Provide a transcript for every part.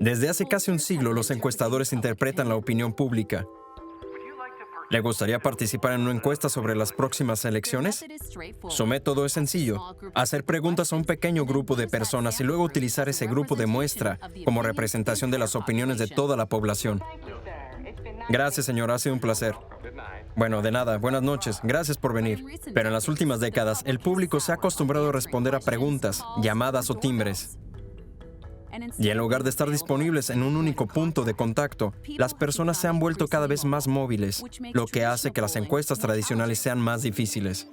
Desde hace casi un siglo, los encuestadores interpretan la opinión pública. ¿Le gustaría participar en una encuesta sobre las próximas elecciones? Su método es sencillo: hacer preguntas a un pequeño grupo de personas y luego utilizar ese grupo de muestra como representación de las opiniones de toda la población. Gracias, señora, ha sido un placer. Bueno, de nada, buenas noches, gracias por venir. Pero en las últimas décadas, el público se ha acostumbrado a responder a preguntas, llamadas o timbres. Y en lugar de estar disponibles en un único punto de contacto, las personas se han vuelto cada vez más móviles, lo que hace que las encuestas tradicionales sean más difíciles.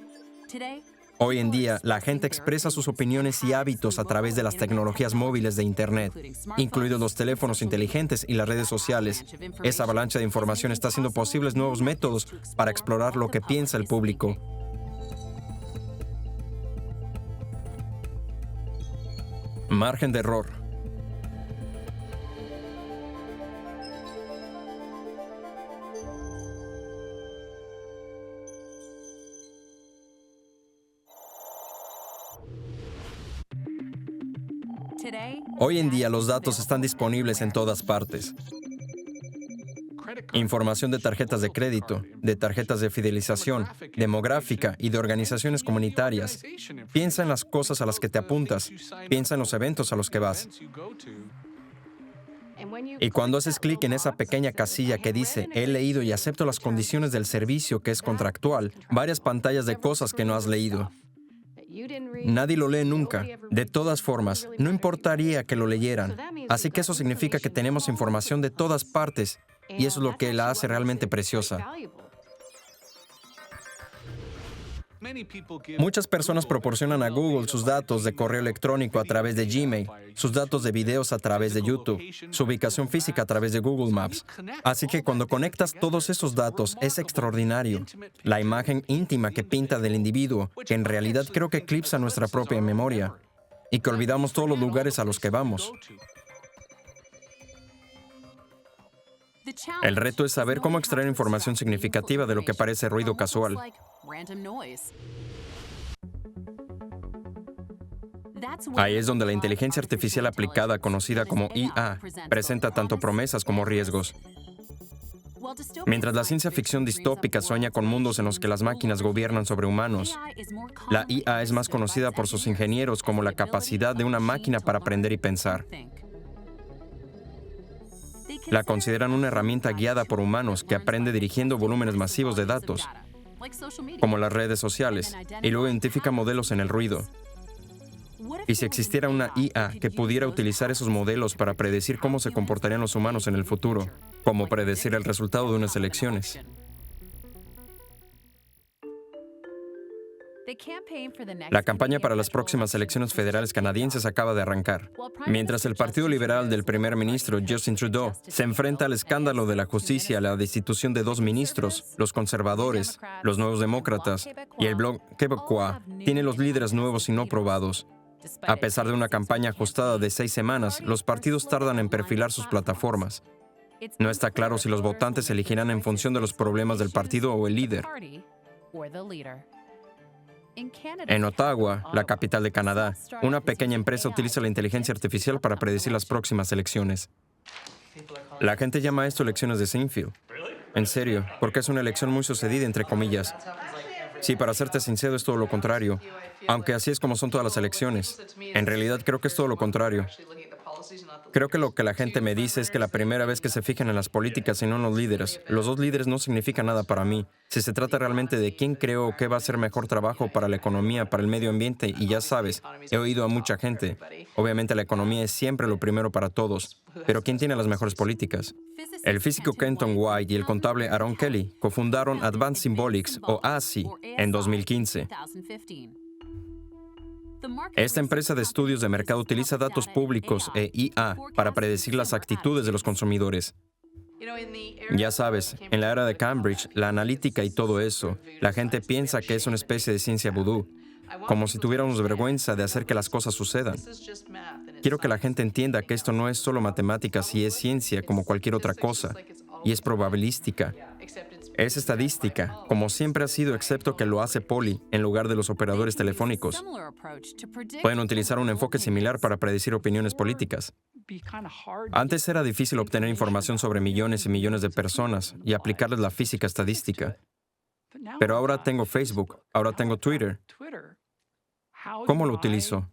Hoy en día, la gente expresa sus opiniones y hábitos a través de las tecnologías móviles de Internet, incluidos los teléfonos inteligentes y las redes sociales. Esa avalancha de información está haciendo posibles nuevos métodos para explorar lo que piensa el público. Margen de error. Hoy en día los datos están disponibles en todas partes. Información de tarjetas de crédito, de tarjetas de fidelización, demográfica y de organizaciones comunitarias. Piensa en las cosas a las que te apuntas. Piensa en los eventos a los que vas. Y cuando haces clic en esa pequeña casilla que dice «He leído y acepto las condiciones del servicio que es contractual», varias pantallas de cosas que no has leído. Nadie lo lee nunca. De todas formas, no importaría que lo leyeran. Así que eso significa que tenemos información de todas partes, y eso es lo que la hace realmente preciosa. Muchas personas proporcionan a Google sus datos de correo electrónico a través de Gmail, sus datos de videos a través de YouTube, su ubicación física a través de Google Maps. Así que cuando conectas todos esos datos, es extraordinario. La imagen íntima que pinta del individuo, que en realidad creo que eclipsa nuestra propia memoria, y que olvidamos todos los lugares a los que vamos. El reto es saber cómo extraer información significativa de lo que parece ruido casual. Ahí es donde la inteligencia artificial aplicada, conocida como IA, presenta tanto promesas como riesgos. Mientras la ciencia ficción distópica sueña con mundos en los que las máquinas gobiernan sobre humanos, la IA es más conocida por sus ingenieros como la capacidad de una máquina para aprender y pensar. La consideran una herramienta guiada por humanos que aprende dirigiendo volúmenes masivos de datos, como las redes sociales, y luego identifica modelos en el ruido. Y si existiera una IA que pudiera utilizar esos modelos para predecir cómo se comportarían los humanos en el futuro, como predecir el resultado de unas elecciones. La campaña para las próximas elecciones federales canadienses acaba de arrancar. Mientras el Partido Liberal del primer ministro Justin Trudeau se enfrenta al escándalo de la justicia a la destitución de 2 ministros, los conservadores, los nuevos demócratas y el Bloc Québécois tiene los líderes nuevos y no probados. A pesar de una campaña ajustada de 6 semanas, los partidos tardan en perfilar sus plataformas. No está claro si los votantes elegirán en función de los problemas del partido o el líder. En Ottawa, la capital de Canadá, una pequeña empresa utiliza la inteligencia artificial para predecir las próximas elecciones. La gente llama a esto elecciones de Seinfeld. En serio, porque es una elección muy sucedida, entre comillas. Sí, para serte sincero, es todo lo contrario. Aunque así es como son todas las elecciones. En realidad, creo que es todo lo contrario. Creo que lo que la gente me dice es que la primera vez que se fijan en las políticas y no en los líderes, los 2 líderes no significan nada para mí. Si se trata realmente de quién creo que va a hacer mejor trabajo para la economía, para el medio ambiente, y ya sabes, he oído a mucha gente. Obviamente la economía es siempre lo primero para todos, pero ¿quién tiene las mejores políticas? El físico Kenton White y el contable Aaron Kelly cofundaron Advanced Symbolics, o ASI, en 2015. Esta empresa de estudios de mercado utiliza datos públicos e IA para predecir las actitudes de los consumidores. Ya sabes, en la era de Cambridge, la analítica y todo eso, la gente piensa que es una especie de ciencia vudú, como si tuviéramos vergüenza de hacer que las cosas sucedan. Quiero que la gente entienda que esto no es solo matemáticas y es ciencia como cualquier otra cosa, y es probabilística. Es estadística, como siempre ha sido, excepto que lo hace Polly en lugar de los operadores telefónicos. Pueden utilizar un enfoque similar para predecir opiniones políticas. Antes era difícil obtener información sobre millones y millones de personas y aplicarles la física estadística. Pero ahora tengo Facebook, ahora tengo Twitter. ¿Cómo lo utilizo?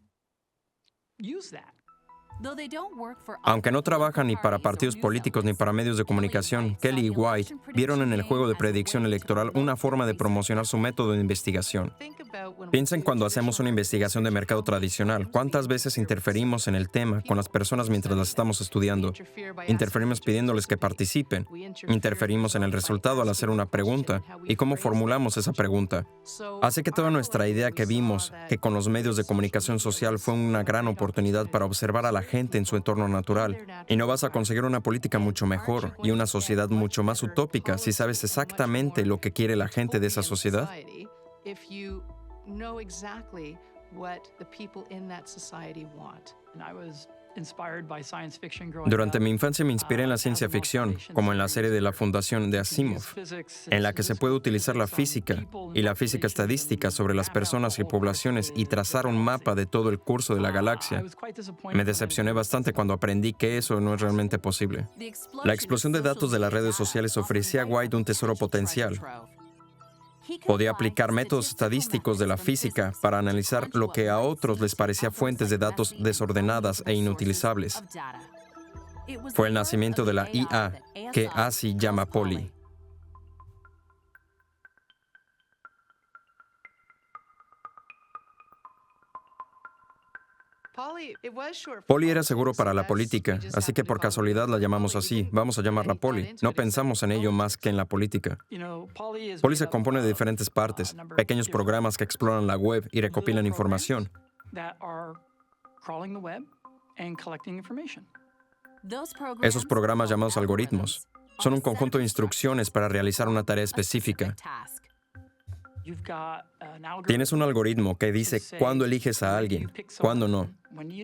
Aunque no trabajan ni para partidos políticos ni para medios de comunicación, Kelly y White vieron en el juego de predicción electoral una forma de promocionar su método de investigación. Piensen cuando hacemos una investigación de mercado tradicional, ¿cuántas veces interferimos en el tema con las personas mientras las estamos estudiando? Interferimos pidiéndoles que participen. Interferimos en el resultado al hacer una pregunta y cómo formulamos esa pregunta. Así que toda nuestra idea que vimos que con los medios de comunicación social fue una gran oportunidad para observar a la gente en su entorno natural. Y no vas a conseguir una política mucho mejor y una sociedad mucho más utópica si sabes exactamente lo que quiere la gente de esa sociedad. Durante mi infancia me inspiré en la ciencia ficción, como en la serie de la Fundación de Asimov, en la que se puede utilizar la física y la física estadística sobre las personas y poblaciones y trazar un mapa de todo el curso de la galaxia. Me decepcioné bastante cuando aprendí que eso no es realmente posible. La explosión de datos de las redes sociales ofrecía a White un tesoro potencial. Podía aplicar métodos estadísticos de la física para analizar lo que a otros les parecía fuentes de datos desordenadas e inutilizables. Fue el nacimiento de la IA, que así llama Polly. Polly era seguro para la política, así que por casualidad la llamamos así. Vamos a llamarla Polly. No pensamos en ello más que en la política. Polly se compone de diferentes partes, pequeños programas que exploran la web y recopilan información. Esos programas llamados algoritmos son un conjunto de instrucciones para realizar una tarea específica. Tienes un algoritmo que dice cuándo eliges a alguien, cuándo no.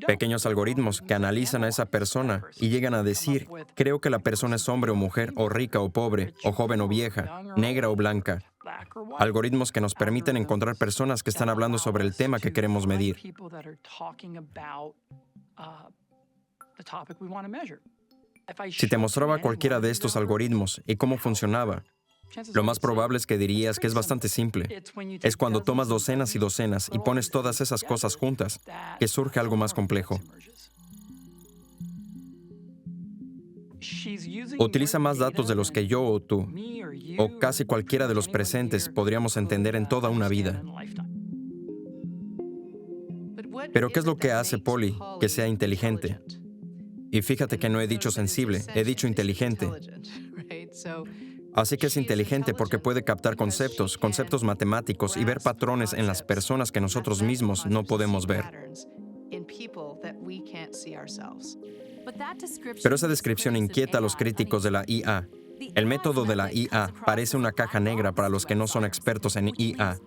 Pequeños algoritmos que analizan a esa persona y llegan a decir, creo que la persona es hombre o mujer, o rica o pobre, o joven o vieja, negra o blanca. Algoritmos que nos permiten encontrar personas que están hablando sobre el tema que queremos medir. Si te mostraba cualquiera de estos algoritmos y cómo funcionaba, lo más probable es que dirías que es bastante simple. Es cuando tomas docenas y docenas y pones todas esas cosas juntas, que surge algo más complejo. Utiliza más datos de los que yo o tú, o casi cualquiera de los presentes, podríamos entender en toda una vida. Pero ¿qué es lo que hace Polly que sea inteligente? Y fíjate que no he dicho sensible, he dicho inteligente. Así que es inteligente porque puede captar conceptos matemáticos y ver patrones en las personas que nosotros mismos no podemos ver. Pero esa descripción inquieta a los críticos de la IA. El método de la IA parece una caja negra para los que no son expertos en IA,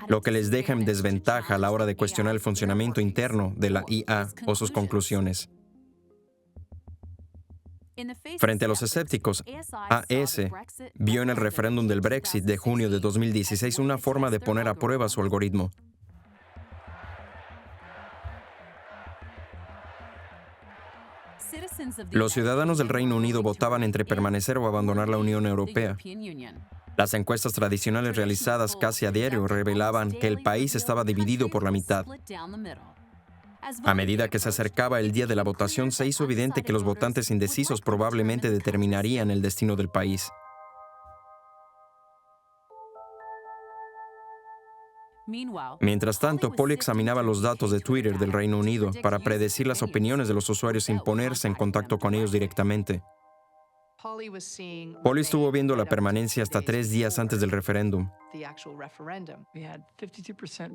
lo que les deja en desventaja a la hora de cuestionar el funcionamiento interno de la IA o sus conclusiones. Frente a los escépticos, AS vio en el referéndum del Brexit de junio de 2016 una forma de poner a prueba su algoritmo. Los ciudadanos del Reino Unido votaban entre permanecer o abandonar la Unión Europea. Las encuestas tradicionales realizadas casi a diario revelaban que el país estaba dividido por la mitad. A medida que se acercaba el día de la votación, se hizo evidente que los votantes indecisos probablemente determinarían el destino del país. Mientras tanto, Polly examinaba los datos de Twitter del Reino Unido para predecir las opiniones de los usuarios sin ponerse en contacto con ellos directamente. Polly estuvo viendo la permanencia hasta 3 días antes del referéndum.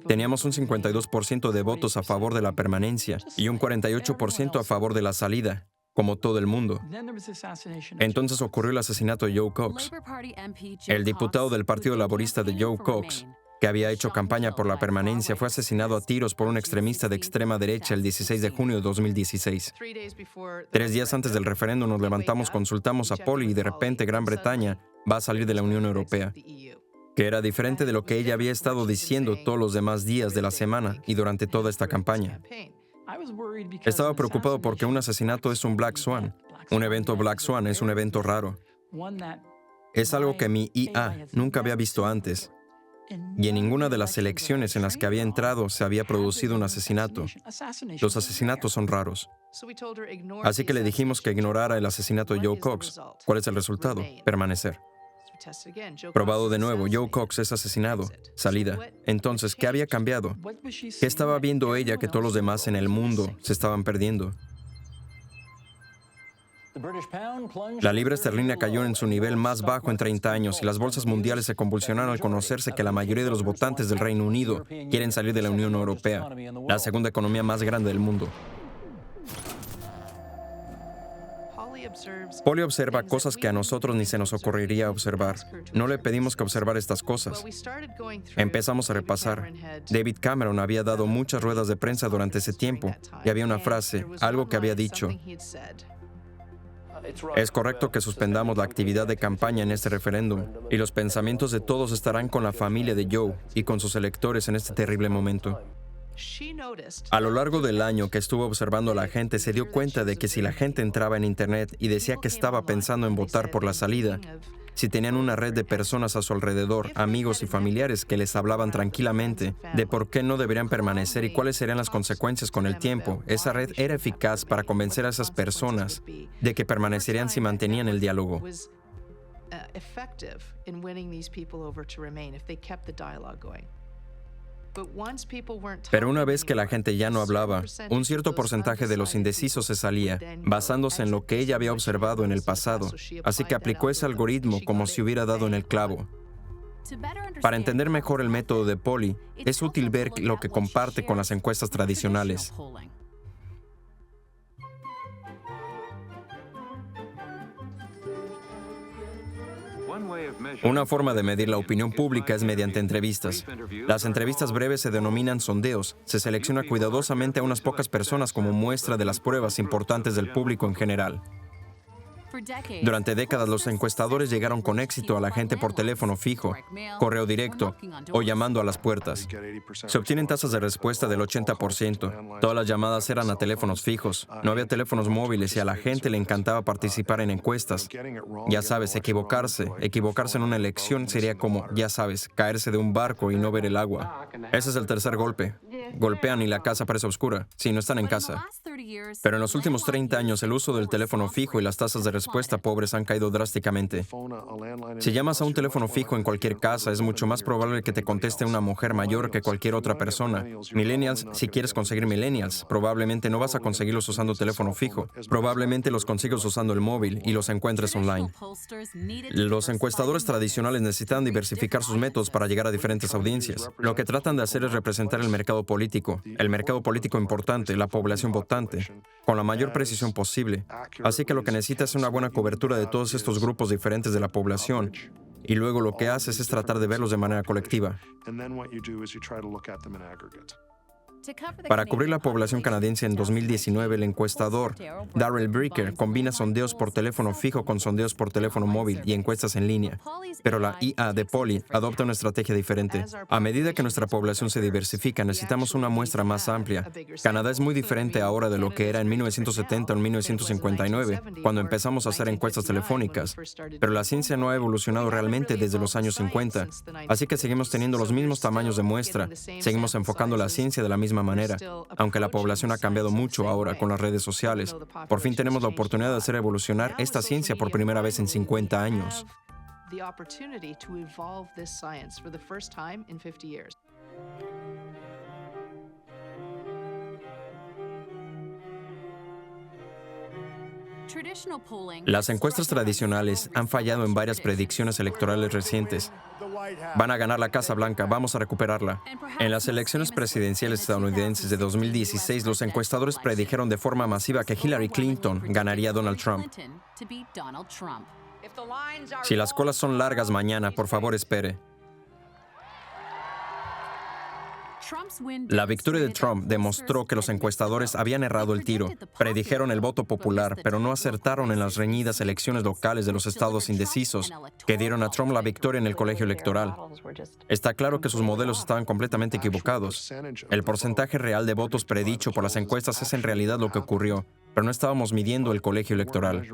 Teníamos un 52% de votos a favor de la permanencia y un 48% a favor de la salida, como todo el mundo. Entonces ocurrió el asesinato de Joe Cox. El diputado del Partido Laborista de Joe Cox, que había hecho campaña por la permanencia, fue asesinado a tiros por un extremista de extrema derecha el 16 de junio de 2016. 3 días antes del referéndum nos levantamos, consultamos a Polly y de repente Gran Bretaña va a salir de la Unión Europea, que era diferente de lo que ella había estado diciendo todos los demás días de la semana y durante toda esta campaña. Estaba preocupado porque un asesinato es un Black Swan. Un evento Black Swan es un evento raro. Es algo que mi IA nunca había visto antes. Y en ninguna de las elecciones en las que había entrado se había producido un asesinato. Los asesinatos son raros. Así que le dijimos que ignorara el asesinato de Joe Cox. ¿Cuál es el resultado? Permanecer. Probado de nuevo, Joe Cox es asesinado. Salida. Entonces, ¿qué había cambiado? ¿Qué estaba viendo ella que todos los demás en el mundo se estaban perdiendo? La libra esterlina cayó en su nivel más bajo en 30 años y las bolsas mundiales se convulsionaron al conocerse que la mayoría de los votantes del Reino Unido quieren salir de la Unión Europea, la segunda economía más grande del mundo. Polly observa cosas que a nosotros ni se nos ocurriría observar. No le pedimos que observara estas cosas. Empezamos a repasar. David Cameron había dado muchas ruedas de prensa durante ese tiempo y había una frase, algo que había dicho. Es correcto que suspendamos la actividad de campaña en este referéndum y los pensamientos de todos estarán con la familia de Joe y con sus electores en este terrible momento. A lo largo del año que estuvo observando a la gente, se dio cuenta de que si la gente entraba en Internet y decía que estaba pensando en votar por la salida, si tenían una red de personas a su alrededor, amigos y familiares que les hablaban tranquilamente de por qué no deberían permanecer y cuáles serían las consecuencias con el tiempo, esa red era eficaz para convencer a esas personas de que permanecerían si mantenían el diálogo. Pero una vez que la gente ya no hablaba, un cierto porcentaje de los indecisos se salía, basándose en lo que ella había observado en el pasado, así que aplicó ese algoritmo como si hubiera dado en el clavo. Para entender mejor el método de Polly, es útil ver lo que comparte con las encuestas tradicionales. Una forma de medir la opinión pública es mediante entrevistas. Las entrevistas breves se denominan sondeos. Se selecciona cuidadosamente a unas pocas personas como muestra de las pruebas importantes del público en general. Durante décadas, los encuestadores llegaron con éxito a la gente por teléfono fijo, correo directo o llamando a las puertas. Se obtienen tasas de respuesta del 80%. Todas las llamadas eran a teléfonos fijos. No había teléfonos móviles y a la gente le encantaba participar en encuestas. Ya sabes, equivocarse en una elección sería como, ya sabes, caerse de un barco y no ver el agua. Ese es el tercer golpe. Golpean y la casa parece oscura, si no están en casa. Pero en los últimos 30 años, el uso del teléfono fijo y las tasas de respuesta pobres han caído drásticamente. Si llamas a un teléfono fijo en cualquier casa, es mucho más probable que te conteste una mujer mayor que cualquier otra persona. Millennials, si quieres conseguir millennials, probablemente no vas a conseguirlos usando teléfono fijo. Probablemente los consigues usando el móvil y los encuentres online. Los encuestadores tradicionales necesitan diversificar sus métodos para llegar a diferentes audiencias. Lo que tratan de hacer es representar el mercado político importante, la población votante, con la mayor precisión posible. Así que lo que necesita es una buena cobertura de todos estos grupos diferentes de la población. Y luego lo que haces es tratar de verlos de manera colectiva. Para cubrir la población canadiense en 2019, el encuestador Darrell Bricker combina sondeos por teléfono fijo con sondeos por teléfono móvil y encuestas en línea. Pero la IA de Polly adopta una estrategia diferente. A medida que nuestra población se diversifica, necesitamos una muestra más amplia. Canadá es muy diferente ahora de lo que era en 1970 o en 1959, cuando empezamos a hacer encuestas telefónicas. Pero la ciencia no ha evolucionado realmente desde los años 50, así que seguimos teniendo los mismos tamaños de muestra, seguimos enfocando la ciencia de la misma manera, aunque la población ha cambiado mucho ahora con las redes sociales. Por fin tenemos la oportunidad de hacer evolucionar esta ciencia por primera vez en 50 años. Las encuestas tradicionales han fallado en varias predicciones electorales recientes. Van a ganar la Casa Blanca, vamos a recuperarla. En las elecciones presidenciales estadounidenses de 2016, los encuestadores predijeron de forma masiva que Hillary Clinton ganaría a Donald Trump. Si las colas son largas mañana, por favor espere. La victoria de Trump demostró que los encuestadores habían errado el tiro. Predijeron el voto popular, pero no acertaron en las reñidas elecciones locales de los estados indecisos, que dieron a Trump la victoria en el colegio electoral. Está claro que sus modelos estaban completamente equivocados. El porcentaje real de votos predicho por las encuestas es en realidad lo que ocurrió, pero no estábamos midiendo el colegio electoral.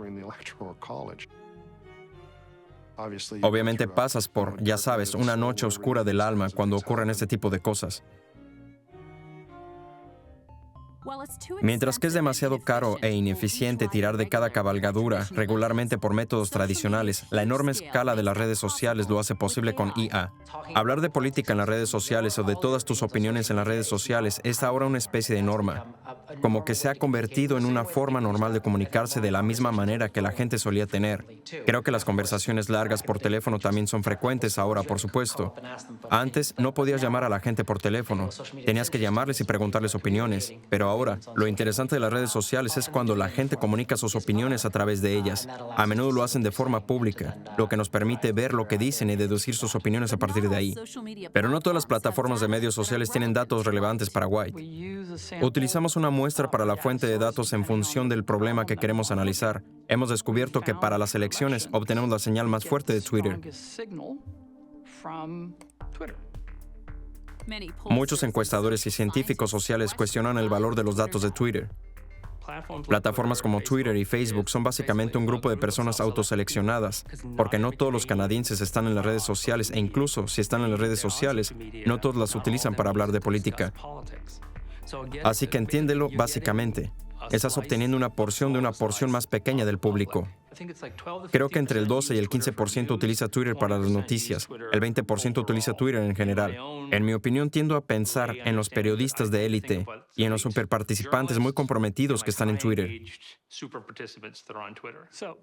Obviamente pasas por, ya sabes, una noche oscura del alma cuando ocurren este tipo de cosas. Mientras que es demasiado caro e ineficiente tirar de cada cabalgadura regularmente por métodos tradicionales, la enorme escala de las redes sociales lo hace posible con IA. Hablar de política en las redes sociales o de todas tus opiniones en las redes sociales es ahora una especie de norma, como que se ha convertido en una forma normal de comunicarse de la misma manera que la gente solía tener. Creo que las conversaciones largas por teléfono también son frecuentes ahora, por supuesto. Antes no podías llamar a la gente por teléfono, tenías que llamarles y preguntarles opiniones, pero ahora, lo interesante de las redes sociales es cuando la gente comunica sus opiniones a través de ellas. A menudo lo hacen de forma pública, lo que nos permite ver lo que dicen y deducir sus opiniones a partir de ahí. Pero no todas las plataformas de medios sociales tienen datos relevantes para White. Utilizamos una muestra para la fuente de datos en función del problema que queremos analizar. Hemos descubierto que para las elecciones obtenemos la señal más fuerte de Twitter. Muchos encuestadores y científicos sociales cuestionan el valor de los datos de Twitter. Plataformas como Twitter y Facebook son básicamente un grupo de personas autoseleccionadas, porque no todos los canadienses están en las redes sociales e incluso si están en las redes sociales, no todos las utilizan para hablar de política. Así que entiéndelo básicamente. Estás obteniendo una porción de una porción más pequeña del público. Creo que entre el 12 y el 15% utiliza Twitter para las noticias. El 20% utiliza Twitter en general. En mi opinión, tiendo a pensar en los periodistas de élite y en los superparticipantes muy comprometidos que están en Twitter.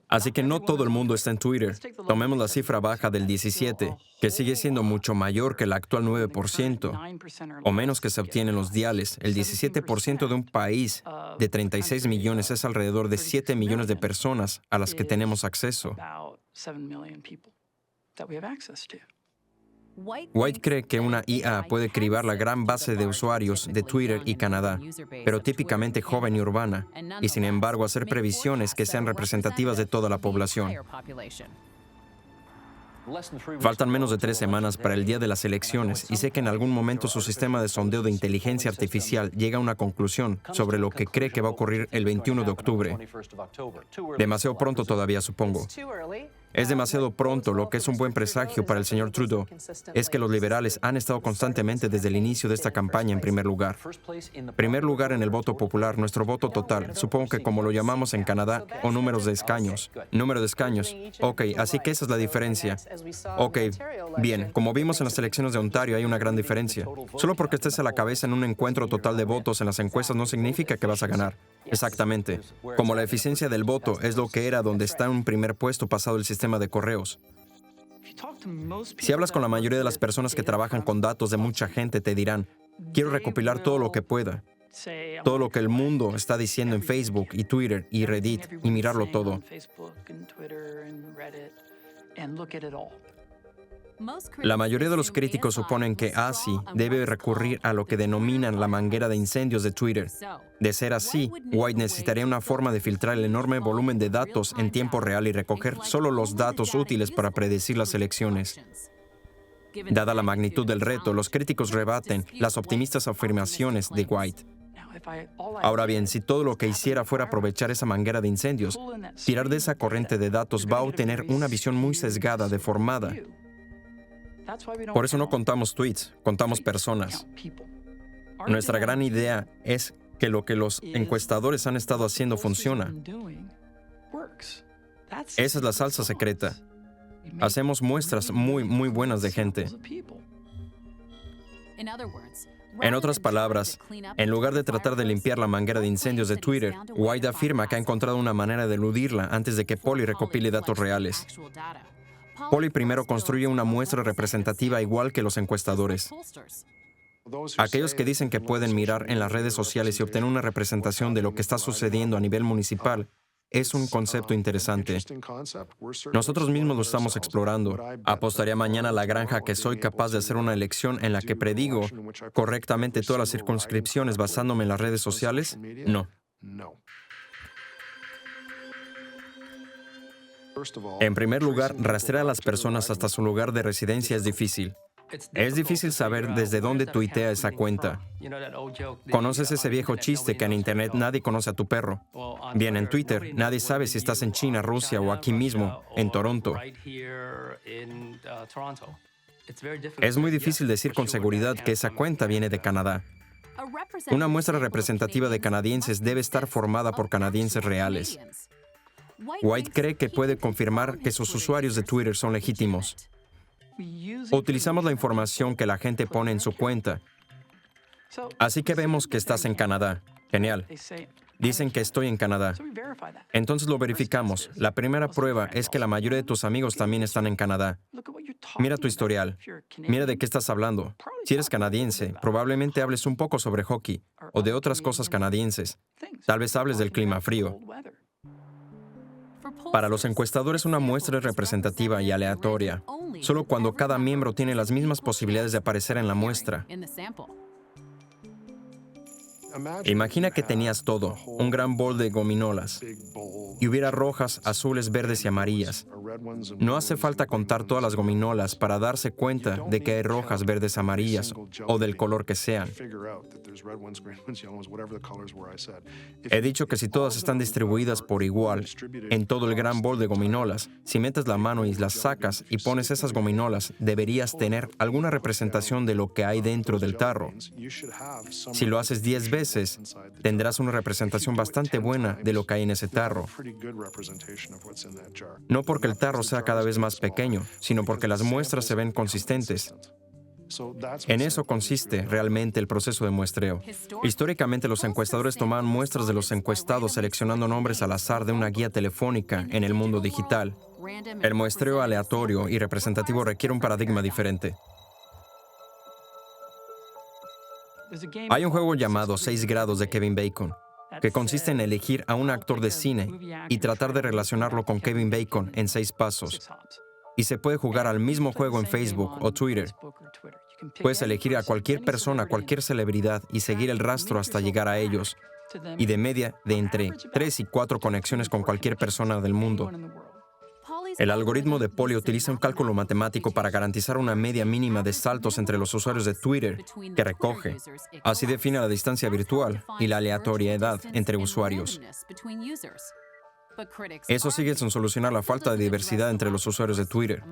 Así que no todo el mundo está en Twitter. Tomemos la cifra baja del 17, que sigue siendo mucho mayor que el actual 9%, o menos que se obtiene en los diales. El 17% de un país de 36 millones es alrededor de 7 millones de personas a las que tenemos acceso. White cree que una IA puede cribar la gran base de usuarios de Twitter y Canadá, pero típicamente joven y urbana, y sin embargo hacer previsiones que sean representativas de toda la población. Faltan menos de 3 semanas para el día de las elecciones y sé que en algún momento su sistema de sondeo de inteligencia artificial llega a una conclusión sobre lo que cree que va a ocurrir el 21 de octubre. Demasiado pronto todavía, supongo. Es demasiado pronto. Lo que es un buen presagio para el señor Trudeau es que los liberales han estado constantemente desde el inicio de esta campaña en primer lugar. Primer lugar en el voto popular, nuestro voto total, supongo que como lo llamamos en Canadá, o números de escaños. Número de escaños. Ok, así que esa es la diferencia. Ok, bien, como vimos en las elecciones de Ontario hay una gran diferencia. Solo porque estés a la cabeza en un encuentro total de votos en las encuestas no significa que vas a ganar. Exactamente. Como la eficiencia del voto es lo que era donde está en un primer puesto pasado el sistema de correos. Si hablas con la mayoría de las personas que trabajan con datos de mucha gente, te dirán, quiero recopilar todo lo que pueda. Todo lo que el mundo está diciendo en Facebook y Twitter y Reddit y mirarlo todo. La mayoría de los críticos suponen que ASI debe recurrir a lo que denominan la manguera de incendios de Twitter. De ser así, White necesitaría una forma de filtrar el enorme volumen de datos en tiempo real y recoger solo los datos útiles para predecir las elecciones. Dada la magnitud del reto, los críticos rebaten las optimistas afirmaciones de White. Ahora bien, si todo lo que hiciera fuera aprovechar esa manguera de incendios, tirar de esa corriente de datos va a obtener una visión muy sesgada, deformada. Por eso no contamos tweets, contamos personas. Nuestra gran idea es que lo que los encuestadores han estado haciendo funciona. Esa es la salsa secreta. Hacemos muestras muy buenas de gente. En otras palabras, en lugar de tratar de limpiar la manguera de incendios de Twitter, White afirma que ha encontrado una manera de eludirla antes de que Polly recopile datos reales. Polly primero construye una muestra representativa igual que los encuestadores. Aquellos que dicen que pueden mirar en las redes sociales y obtener una representación de lo que está sucediendo a nivel municipal, es un concepto interesante. Nosotros mismos lo estamos explorando. ¿Apostaría mañana a la granja que soy capaz de hacer una elección en la que predigo correctamente todas las circunscripciones basándome en las redes sociales? No. En primer lugar, rastrear a las personas hasta su lugar de residencia es difícil. Es difícil saber desde dónde tuitea esa cuenta. ¿Conoces ese viejo chiste que en Internet nadie conoce a tu perro? Bien, en Twitter, nadie sabe si estás en China, Rusia o aquí mismo, en Toronto. Es muy difícil decir con seguridad que esa cuenta viene de Canadá. Una muestra representativa de canadienses debe estar formada por canadienses reales. White cree que puede confirmar que sus usuarios de Twitter son legítimos. Utilizamos la información que la gente pone en su cuenta. Así que vemos que estás en Canadá. Genial. Dicen que estoy en Canadá. Entonces lo verificamos. La primera prueba es que la mayoría de tus amigos también están en Canadá. Mira tu historial. Mira de qué estás hablando. Si eres canadiense, probablemente hables un poco sobre hockey o de otras cosas canadienses. Tal vez hables del clima frío. Para los encuestadores, una muestra es representativa y aleatoria, solo cuando cada miembro tiene las mismas posibilidades de aparecer en la muestra. Imagina que tenías todo, un gran bol de gominolas, y hubiera rojas, azules, verdes y amarillas. No hace falta contar todas las gominolas para darse cuenta de que hay rojas, verdes, amarillas o del color que sean. He dicho que si todas están distribuidas por igual en todo el gran bol de gominolas, si metes la mano y las sacas y pones esas gominolas, deberías tener alguna representación de lo que hay dentro del tarro. Si lo haces 10 veces, tendrás una representación bastante buena de lo que hay en ese tarro. No porque el tarro sea cada vez más pequeño, sino porque las muestras se ven consistentes. En eso consiste realmente el proceso de muestreo. Históricamente, los encuestadores tomaban muestras de los encuestados seleccionando nombres al azar de una guía telefónica en el mundo digital. El muestreo aleatorio y representativo requiere un paradigma diferente. Hay un juego llamado 6 grados de Kevin Bacon, que consiste en elegir a un actor de cine y tratar de relacionarlo con Kevin Bacon en 6 pasos. Y se puede jugar al mismo juego en Facebook o Twitter. Puedes elegir a cualquier persona, cualquier celebridad y seguir el rastro hasta llegar a ellos. Y de media, de entre 3 y 4 conexiones con cualquier persona del mundo. El algoritmo de Polly utiliza un cálculo matemático para garantizar una media mínima de saltos entre los usuarios de Twitter que recoge. Así define la distancia virtual y la aleatoriedad entre usuarios. Eso sigue sin solucionar la falta de diversidad entre los usuarios de Twitter.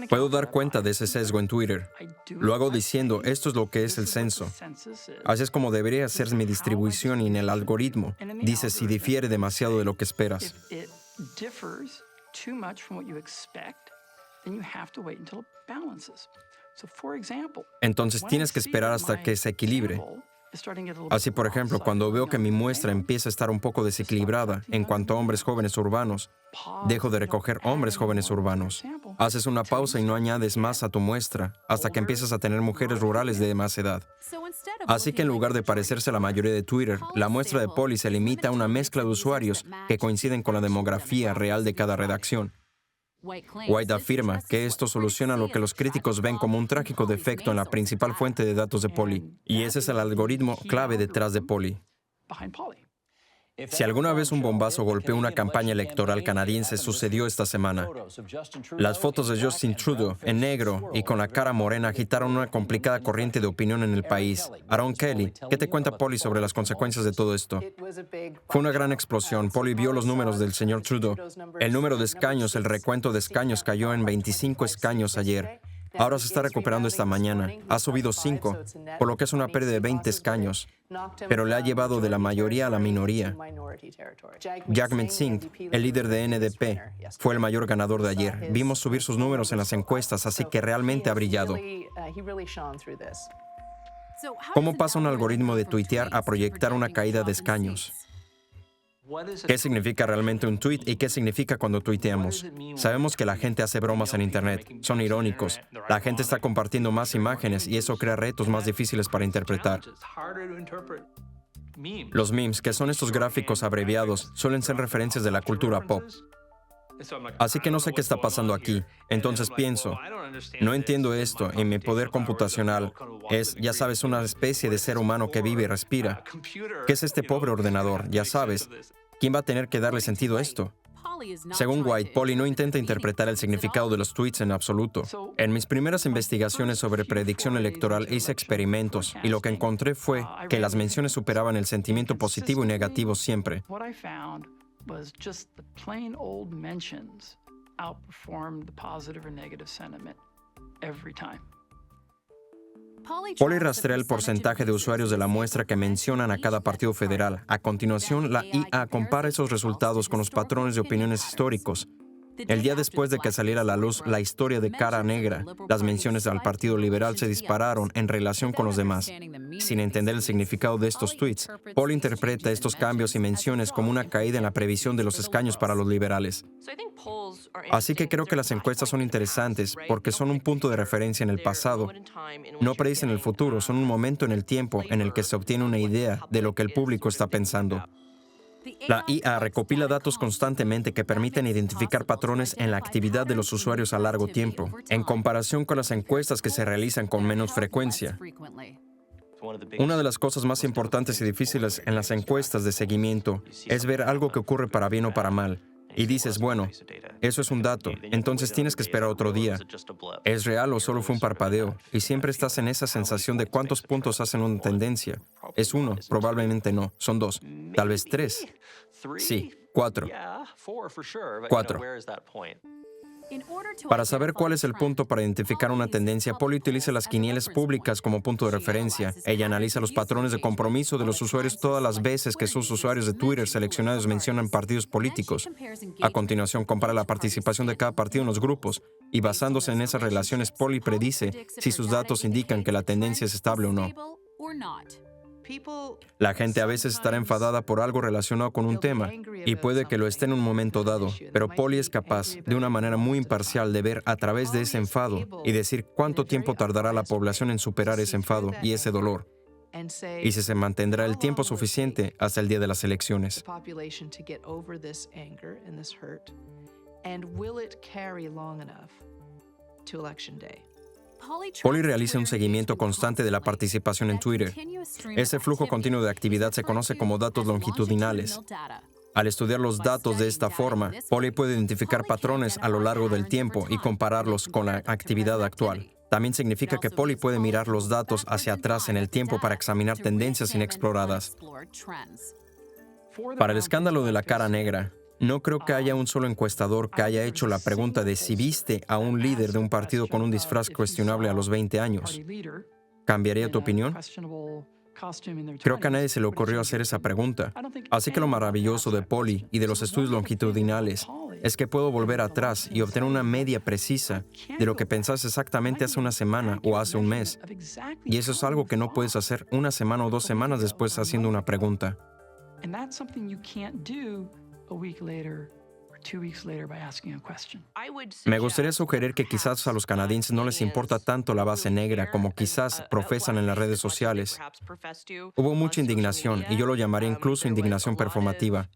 Puedo dar cuenta de ese sesgo en Twitter. Lo hago diciendo, esto es lo que es el censo. Así es como debería ser mi distribución y en el algoritmo dice si difiere demasiado de lo que esperas. Entonces tienes que esperar hasta que se equilibre. Así, por ejemplo, cuando veo que mi muestra empieza a estar un poco desequilibrada en cuanto a hombres jóvenes urbanos, dejo de recoger hombres jóvenes urbanos. Haces una pausa y no añades más a tu muestra hasta que empiezas a tener mujeres rurales de más edad. Así que en lugar de parecerse a la mayoría de Twitter, la muestra de Polly se limita a una mezcla de usuarios que coinciden con la demografía real de cada redacción. White afirma que esto soluciona lo que los críticos ven como un trágico defecto en la principal fuente de datos de Polly, y ese es el algoritmo clave detrás de Polly. Si alguna vez un bombazo golpeó una campaña electoral canadiense, sucedió esta semana. Las fotos de Justin Trudeau, en negro y con la cara morena, agitaron una complicada corriente de opinión en el país. Aaron Kelly, ¿qué te cuenta Polly sobre las consecuencias de todo esto? Fue una gran explosión. Polly vio los números del señor Trudeau. El número de escaños, el recuento de escaños cayó en 25 escaños ayer. Ahora se está recuperando esta mañana. Ha subido 5, por lo que es una pérdida de 20 escaños, pero le ha llevado de la mayoría a la minoría. Jagmeet Singh, el líder de NDP, fue el mayor ganador de ayer. Vimos subir sus números en las encuestas, así que realmente ha brillado. ¿Cómo pasa un algoritmo de tuitear a proyectar una caída de escaños? ¿Qué significa realmente un tweet y qué significa cuando tuiteamos? Sabemos que la gente hace bromas en Internet, son irónicos. La gente está compartiendo más imágenes y eso crea retos más difíciles para interpretar. Los memes, que son estos gráficos abreviados, suelen ser referencias de la cultura pop. Así que no sé qué está pasando aquí. Entonces pienso, no entiendo esto y mi poder computacional es, ya sabes, una especie de ser humano que vive y respira. ¿Qué es este pobre ordenador? Ya sabes, ¿quién va a tener que darle sentido a esto? Según White, Polly no intenta interpretar el significado de los tweets en absoluto. En mis primeras investigaciones sobre predicción electoral hice experimentos y lo que encontré fue que las menciones superaban el sentimiento positivo y negativo siempre. Was just the plain old mentions outperformed the positive or negative sentiment every time. Polly rastrea el porcentaje de usuarios de la muestra que mencionan a cada partido federal. A continuación, la IA compara esos resultados con los patrones de opiniones históricos. El día después de que saliera a la luz la historia de Cara Negra, las menciones al Partido Liberal se dispararon en relación con los demás. Sin entender el significado de estos tweets, Polly interpreta estos cambios y menciones como una caída en la previsión de los escaños para los liberales. Así que creo que las encuestas son interesantes porque son un punto de referencia en el pasado. No predicen el futuro, son un momento en el tiempo en el que se obtiene una idea de lo que el público está pensando. La IA recopila datos constantemente que permiten identificar patrones en la actividad de los usuarios a largo tiempo, en comparación con las encuestas que se realizan con menos frecuencia. Una de las cosas más importantes y difíciles en las encuestas de seguimiento es ver algo que ocurre para bien o para mal. Y dices, bueno, eso es un dato, entonces tienes que esperar otro día. ¿Es real o solo fue un parpadeo? Y siempre estás en esa sensación de cuántos puntos hacen una tendencia. ¿Es uno? Probablemente no. Son dos. Tal vez tres. Sí, cuatro. Cuatro. Para saber cuál es el punto para identificar una tendencia, Polly utiliza las quinielas públicas como punto de referencia. Ella analiza los patrones de compromiso de los usuarios todas las veces que sus usuarios de Twitter seleccionados mencionan partidos políticos. A continuación, compara la participación de cada partido en los grupos y basándose en esas relaciones, Polly predice si sus datos indican que la tendencia es estable o no. La gente a veces estará enfadada por algo relacionado con un tema y puede que lo esté en un momento dado, pero Polly es capaz, de una manera muy imparcial, de ver a través de ese enfado y decir cuánto tiempo tardará la población en superar ese enfado y ese dolor, y si se mantendrá el tiempo suficiente hasta el día de las elecciones. Polly realiza un seguimiento constante de la participación en Twitter. Ese flujo continuo de actividad se conoce como datos longitudinales. Al estudiar los datos de esta forma, Polly puede identificar patrones a lo largo del tiempo y compararlos con la actividad actual. También significa que Polly puede mirar los datos hacia atrás en el tiempo para examinar tendencias inexploradas. Para el escándalo de la Cara Negra, no creo que haya un solo encuestador que haya hecho la pregunta de si viste a un líder de un partido con un disfraz cuestionable a los 20 años. ¿Cambiaría tu opinión? Creo que a nadie se le ocurrió hacer esa pregunta. Así que lo maravilloso de Polly y de los estudios longitudinales es que puedo volver atrás y obtener una media precisa de lo que pensaste exactamente hace una semana o hace un mes. Y eso es algo que no puedes hacer una semana o 2 semanas después haciendo una pregunta. Me gustaría sugerir que quizás a los canadienses no les importa tanto la base negra como quizás profesan en las redes sociales. Hubo mucha indignación, y yo lo llamaría incluso indignación performativa.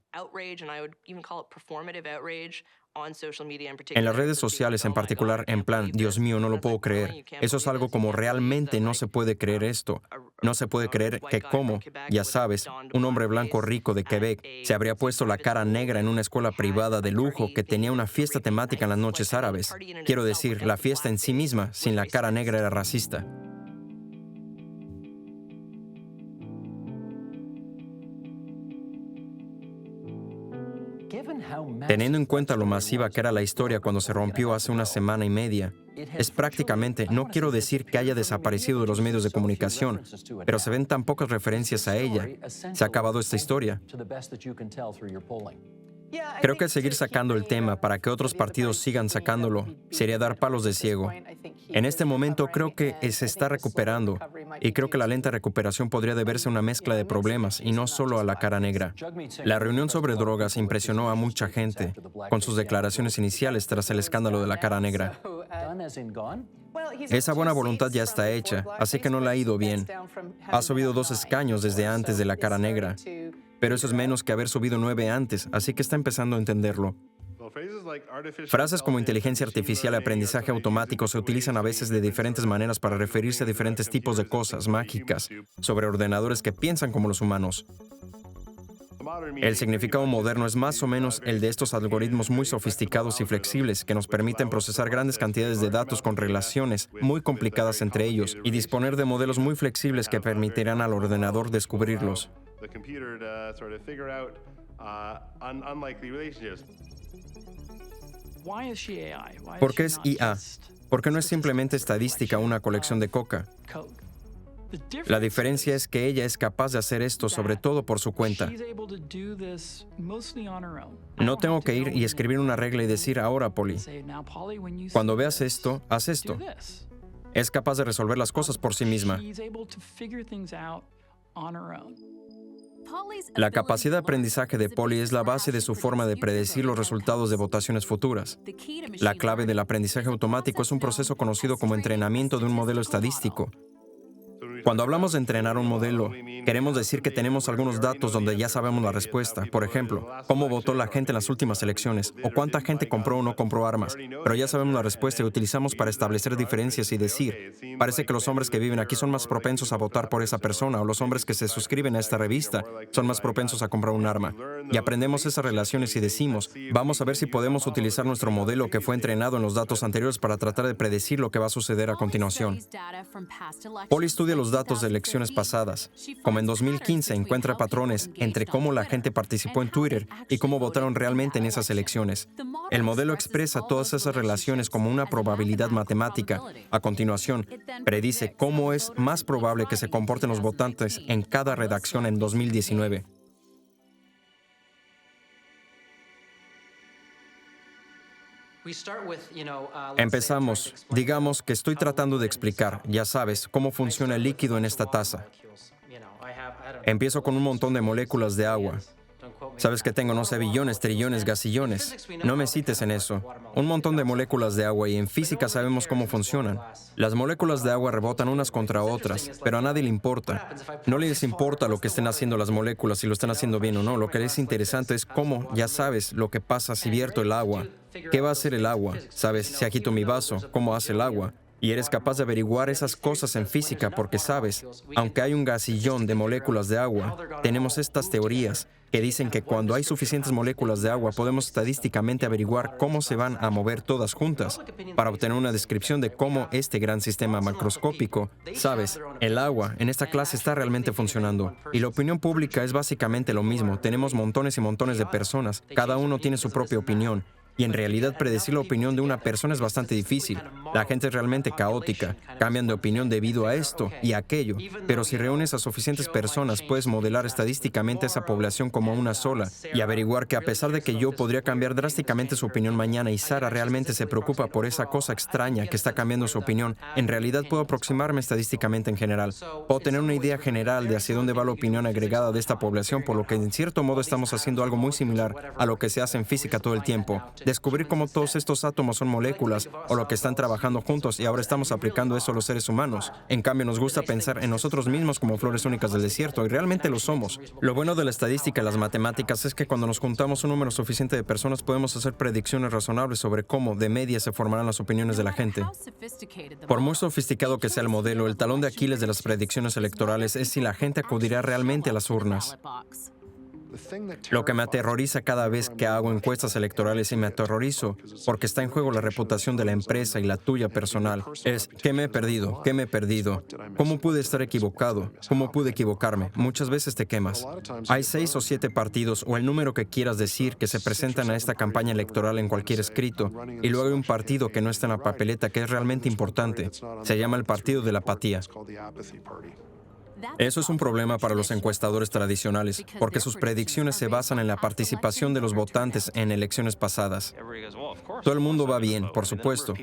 En las redes sociales en particular, en plan, Dios mío, no lo puedo creer. Eso es algo como realmente no se puede creer esto. No se puede creer que como, ya sabes, un hombre blanco rico de Quebec se habría puesto la cara negra en una escuela privada de lujo que tenía una fiesta temática en las noches árabes. Quiero decir, la fiesta en sí misma, sin la cara negra, era racista. Teniendo en cuenta lo masiva que era la historia cuando se rompió hace una semana y media, es prácticamente, no quiero decir que haya desaparecido de los medios de comunicación, pero se ven tan pocas referencias a ella. Se ha acabado esta historia. Creo que seguir sacando el tema para que otros partidos sigan sacándolo sería dar palos de ciego. En este momento creo que se está recuperando y creo que la lenta recuperación podría deberse a una mezcla de problemas y no solo a la cara negra. La reunión sobre drogas impresionó a mucha gente con sus declaraciones iniciales tras el escándalo de la cara negra. Esa buena voluntad ya está hecha, así que no le ha ido bien. Ha subido 2 escaños desde antes de la cara negra, pero eso es menos que haber subido 9 antes, así que está empezando a entenderlo. Frases como inteligencia artificial y aprendizaje automático se utilizan a veces de diferentes maneras para referirse a diferentes tipos de cosas mágicas sobre ordenadores que piensan como los humanos. El significado moderno es más o menos el de estos algoritmos muy sofisticados y flexibles que nos permiten procesar grandes cantidades de datos con relaciones muy complicadas entre ellos y disponer de modelos muy flexibles que permitirán al ordenador descubrirlos. ¿Por qué es IA? Porque no es simplemente estadística o una colección de coca. La diferencia es que ella es capaz de hacer esto sobre todo por su cuenta. No tengo que ir y escribir una regla y decir, ahora, Polly, cuando veas esto, haz esto. Es capaz de resolver las cosas por sí misma. La capacidad de aprendizaje de Polly es la base de su forma de predecir los resultados de votaciones futuras. La clave del aprendizaje automático es un proceso conocido como entrenamiento de un modelo estadístico. Cuando hablamos de entrenar un modelo, queremos decir que tenemos algunos datos donde ya sabemos la respuesta. Por ejemplo, cómo votó la gente en las últimas elecciones o cuánta gente compró o no compró armas. Pero ya sabemos la respuesta y utilizamos para establecer diferencias y decir, parece que los hombres que viven aquí son más propensos a votar por esa persona o los hombres que se suscriben a esta revista son más propensos a comprar un arma. Y aprendemos esas relaciones y decimos, vamos a ver si podemos utilizar nuestro modelo que fue entrenado en los datos anteriores para tratar de predecir lo que va a suceder a continuación. Polly estudia los datos de elecciones pasadas. Como en 2015 encuentra patrones entre cómo la gente participó en Twitter y cómo votaron realmente en esas elecciones. El modelo expresa todas esas relaciones como una probabilidad matemática. A continuación, predice cómo es más probable que se comporten los votantes en cada redacción en 2019. Empezamos, digamos que estoy tratando de explicar, ya sabes, cómo funciona el líquido en esta taza. Empiezo con un montón de moléculas de agua. Sabes que tengo, no sé, billones, trillones, gasillones. No me cites en eso. Un montón de moléculas de agua y en física sabemos cómo funcionan. Las moléculas de agua rebotan unas contra otras, pero a nadie le importa. No les importa lo que estén haciendo las moléculas, si lo están haciendo bien o no. Lo que es interesante es cómo, ya sabes, lo que pasa si vierto el agua. ¿Qué va a hacer el agua? ¿Sabes? Si agito mi vaso, ¿cómo hace el agua? Y eres capaz de averiguar esas cosas en física porque sabes, aunque hay un gasillón de moléculas de agua, tenemos estas teorías que dicen que cuando hay suficientes moléculas de agua podemos estadísticamente averiguar cómo se van a mover todas juntas para obtener una descripción de cómo este gran sistema macroscópico, sabes, el agua en esta clase está realmente funcionando. Y la opinión pública es básicamente lo mismo. Tenemos montones y montones de personas, cada uno tiene su propia opinión. Y en realidad predecir la opinión de una persona es bastante difícil. La gente es realmente caótica, cambian de opinión debido a esto y aquello. Pero si reúnes a suficientes personas, puedes modelar estadísticamente a esa población como una sola y averiguar que a pesar de que yo podría cambiar drásticamente su opinión mañana y Sara realmente se preocupa por esa cosa extraña que está cambiando su opinión, en realidad puedo aproximarme estadísticamente en general. Puedo tener una idea general de hacia dónde va la opinión agregada de esta población, por lo que en cierto modo estamos haciendo algo muy similar a lo que se hace en física todo el tiempo. Descubrir cómo todos estos átomos son moléculas o lo que están trabajando juntos y ahora estamos aplicando eso a los seres humanos. En cambio, nos gusta pensar en nosotros mismos como flores únicas del desierto y realmente lo somos. Lo bueno de la estadística y las matemáticas es que cuando nos juntamos un número suficiente de personas podemos hacer predicciones razonables sobre cómo, de media, se formarán las opiniones de la gente. Por muy sofisticado que sea el modelo, el talón de Aquiles de las predicciones electorales es si la gente acudirá realmente a las urnas. Lo que me aterroriza cada vez que hago encuestas electorales, y me aterrorizo porque está en juego la reputación de la empresa y la tuya personal, es ¿qué me he perdido? ¿Qué me he perdido? ¿Cómo pude estar equivocado? ¿Cómo pude equivocarme? Muchas veces te quemas. Hay 6 o 7 partidos, o el número que quieras decir, que se presentan a esta campaña electoral en cualquier escrito, y luego hay un partido que no está en la papeleta que es realmente importante. Se llama el partido de la apatía. Eso es un problema para los encuestadores tradicionales, porque sus predicciones se basan en la participación de los votantes en elecciones pasadas. Todo el mundo va bien, por supuesto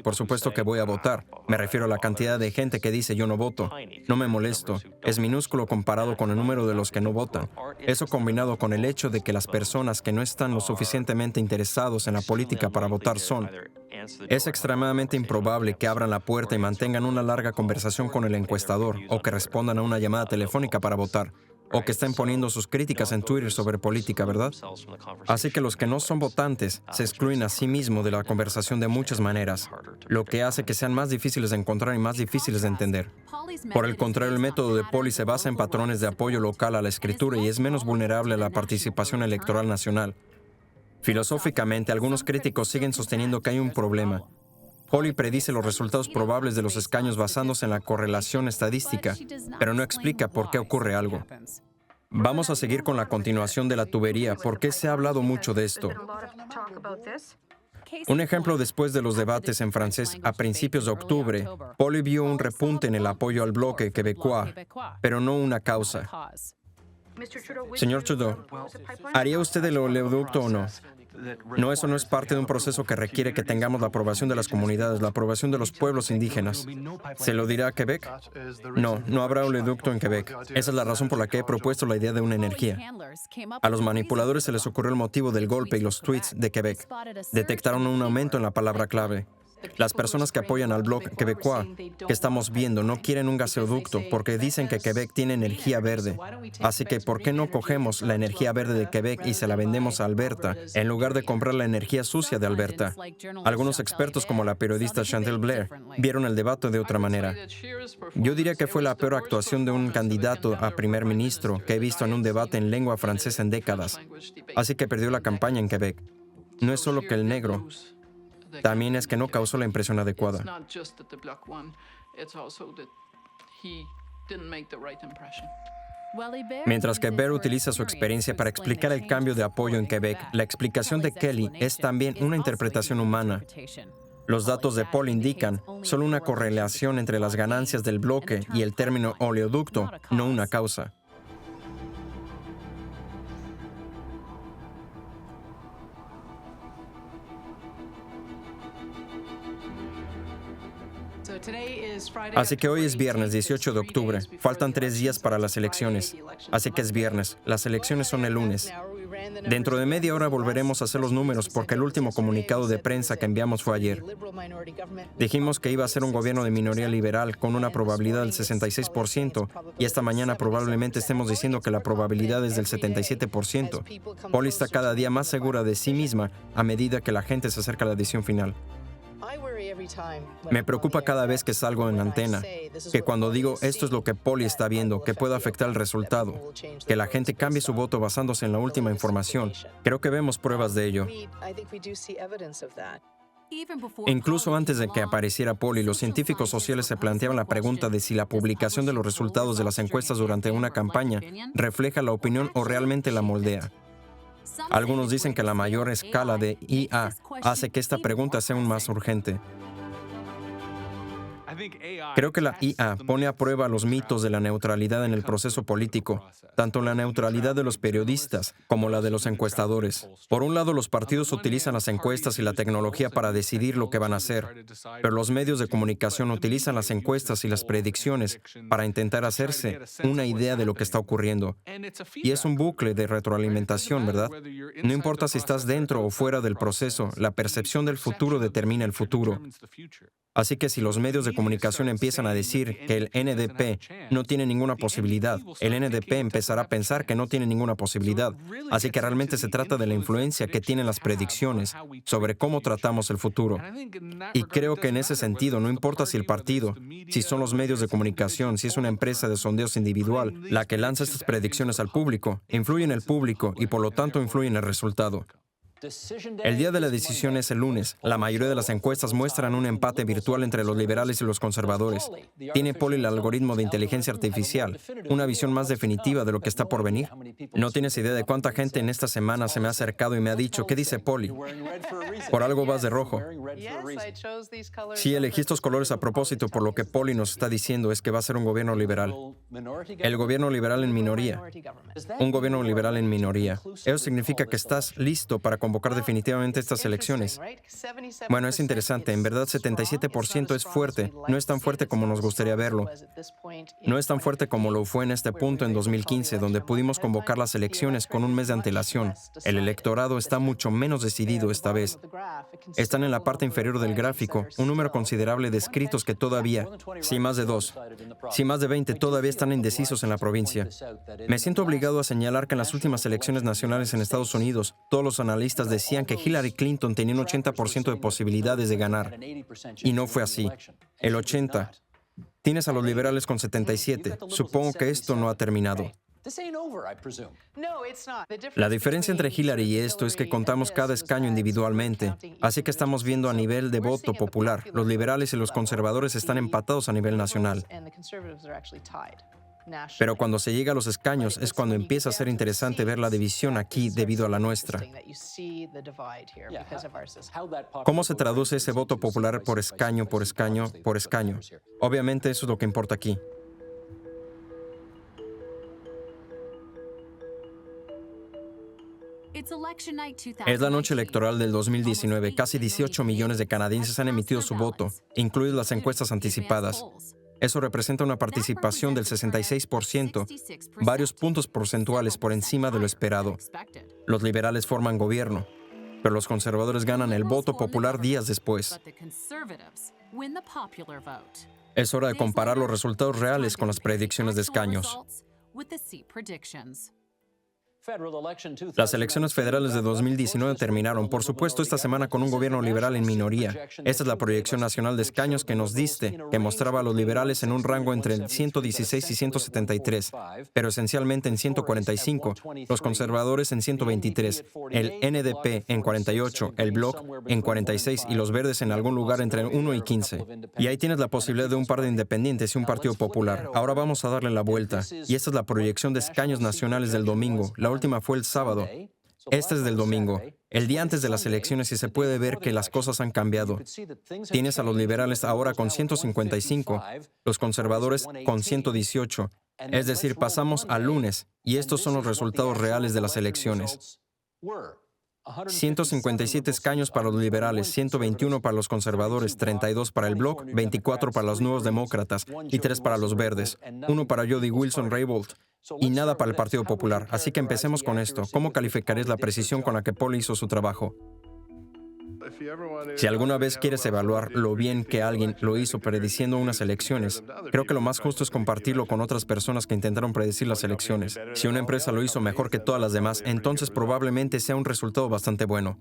que voy a votar. Me refiero a la cantidad de gente que dice yo no voto. No me molesto. Es minúsculo comparado con el número de los que no votan. Eso combinado con el hecho de que las personas que no están lo suficientemente interesados en la política para votar son, Es extremadamente improbable que abran la puerta y mantengan una larga conversación con el encuestador, o que respondan a una llamada telefónica para votar, o que estén poniendo sus críticas en Twitter sobre política, ¿verdad? Así que los que no son votantes se excluyen a sí mismos de la conversación de muchas maneras, lo que hace que sean más difíciles de encontrar y más difíciles de entender. Por el contrario, el método de Polly se basa en patrones de apoyo local a la escritura y es menos vulnerable a la participación electoral nacional. Filosóficamente, algunos críticos siguen sosteniendo que hay un problema. Polly predice los resultados probables de los escaños basándose en la correlación estadística, pero no explica por qué ocurre algo. Vamos a seguir con la continuación de la tubería, porque se ha hablado mucho de esto. Un ejemplo después de los debates en francés a principios de octubre, Polly vio un repunte en el apoyo al bloque quebecois, pero no una causa. Señor Trudeau, ¿haría usted el oleoducto o no? No, eso no es parte de un proceso que requiere que tengamos la aprobación de las comunidades, la aprobación de los pueblos indígenas. ¿Se lo dirá a Quebec? No, no habrá oleoducto en Quebec. Esa es la razón por la que he propuesto la idea de una energía. A los manipuladores se les ocurrió el motivo del golpe y los tweets de Quebec. Detectaron un aumento en la palabra clave. Las personas que apoyan al bloc quebecois que estamos viendo no quieren un gasoducto porque dicen que Quebec tiene energía verde. Así que, ¿por qué no cogemos la energía verde de Quebec y se la vendemos a Alberta en lugar de comprar la energía sucia de Alberta? Algunos expertos, como la periodista Chantal Blair, vieron el debate de otra manera. Yo diría que fue la peor actuación de un candidato a primer ministro que he visto en un debate en lengua francesa en décadas. Así que perdió la campaña en Quebec. No es solo que el negro, también es que no causó la impresión adecuada. Mientras que Bear utiliza su experiencia para explicar el cambio de apoyo en Quebec, la explicación de Kelly es también una interpretación humana. Los datos de Paul indican solo una correlación entre las ganancias del bloque y el término oleoducto, no una causa. Así que hoy es viernes 18 de octubre. Faltan 3 días para las elecciones. Así que es viernes. Las elecciones son el lunes. Dentro de media hora volveremos a hacer los números porque el último comunicado de prensa que enviamos fue ayer. Dijimos que iba a ser un gobierno de minoría liberal con una probabilidad del 66% y esta mañana probablemente estemos diciendo que la probabilidad es del 77%. Polly está cada día más segura de sí misma a medida que la gente se acerca a la decisión final. Me preocupa cada vez que salgo en antena, que cuando digo esto es lo que Polly está viendo, que puede afectar el resultado, que la gente cambie su voto basándose en la última información. Creo que vemos pruebas de ello. Incluso antes de que apareciera Polly, los científicos sociales se planteaban la pregunta de si la publicación de los resultados de las encuestas durante una campaña refleja la opinión o realmente la moldea. Algunos dicen que la mayor escala de IA hace que esta pregunta sea aún más urgente. Creo que la IA pone a prueba los mitos de la neutralidad en el proceso político, tanto la neutralidad de los periodistas como la de los encuestadores. Por un lado, los partidos utilizan las encuestas y la tecnología para decidir lo que van a hacer, pero los medios de comunicación utilizan las encuestas y las predicciones para intentar hacerse una idea de lo que está ocurriendo. Y es un bucle de retroalimentación, ¿verdad? No importa si estás dentro o fuera del proceso, la percepción del futuro determina el futuro. Así que si los medios de comunicación empiezan a decir que el NDP no tiene ninguna posibilidad, el NDP empezará a pensar que no tiene ninguna posibilidad. Así que realmente se trata de la influencia que tienen las predicciones sobre cómo tratamos el futuro. Y creo que en ese sentido, no importa si el partido, si son los medios de comunicación, si es una empresa de sondeos individual, la que lanza estas predicciones al público, influye en el público y por lo tanto influye en el resultado. El día de la decisión es el lunes. La mayoría de las encuestas muestran un empate virtual entre los liberales y los conservadores. ¿Tiene Polly el algoritmo de inteligencia artificial una visión más definitiva de lo que está por venir? No tienes idea de cuánta gente en esta semana se me ha acercado y me ha dicho, ¿qué dice Polly? Por algo vas de rojo. Sí, elegí estos colores a propósito por lo que Polly nos está diciendo es que va a ser un gobierno liberal. El gobierno liberal en minoría. Un gobierno liberal en minoría. Eso significa que estás listo para convocar definitivamente estas elecciones. Bueno, es interesante. En verdad, 77% es fuerte. No es tan fuerte como nos gustaría verlo. No es tan fuerte como lo fue en este punto en 2015, donde pudimos convocar las elecciones con un mes de antelación. El electorado está mucho menos decidido esta vez. Están en la parte inferior del gráfico, un número considerable de escritos que todavía, sí más de 2, sí más de 20, todavía están indecisos en la provincia. Me siento obligado a señalar que en las últimas elecciones nacionales en Estados Unidos, todos los analistas decían que Hillary Clinton tenía un 80% de posibilidades de ganar. Y no fue así. El 80. Tienes a los liberales con 77. Supongo que esto no ha terminado. La diferencia entre Hillary y esto es que contamos cada escaño individualmente, así que estamos viendo a nivel de voto popular. Los liberales y los conservadores están empatados a nivel nacional. Pero cuando se llega a los escaños es cuando empieza a ser interesante ver la división aquí debido a la nuestra. ¿Cómo se traduce ese voto popular por escaño, por escaño, por escaño? Obviamente eso es lo que importa aquí. Es la noche electoral del 2019. Casi 18 millones de canadienses han emitido su voto, incluidas las encuestas anticipadas. Eso representa una participación del 66%, varios puntos porcentuales por encima de lo esperado. Los liberales forman gobierno, pero los conservadores ganan el voto popular días después. Es hora de comparar los resultados reales con las predicciones de escaños. Las elecciones federales de 2019 terminaron, por supuesto, esta semana con un gobierno liberal en minoría. Esta es la proyección nacional de escaños que nos diste, que mostraba a los liberales en un rango entre 116 y 173, pero esencialmente en 145, los conservadores en 123, el NDP en 48, el Bloc en 46 y los verdes en algún lugar entre 1 y 15. Y ahí tienes la posibilidad de un par de independientes y un partido popular. Ahora vamos a darle la vuelta. Y esta es la proyección de escaños nacionales del domingo. La última fue el sábado. Este es del domingo, el día antes de las elecciones, y se puede ver que las cosas han cambiado. Tienes a los liberales ahora con 155, los conservadores con 118. Es decir, pasamos al lunes, y estos son los resultados reales de las elecciones. 157 escaños para los liberales, 121 para los conservadores, 32 para el Bloc, 24 para los nuevos demócratas y 3 para los verdes, 1 para Jody Wilson-Raybould y nada para el Partido Popular. Así que empecemos con esto. ¿Cómo calificarías la precisión con la que Paul hizo su trabajo? Si alguna vez quieres evaluar lo bien que alguien lo hizo prediciendo unas elecciones, creo que lo más justo es compartirlo con otras personas que intentaron predecir las elecciones. Si una empresa lo hizo mejor que todas las demás, entonces probablemente sea un resultado bastante bueno.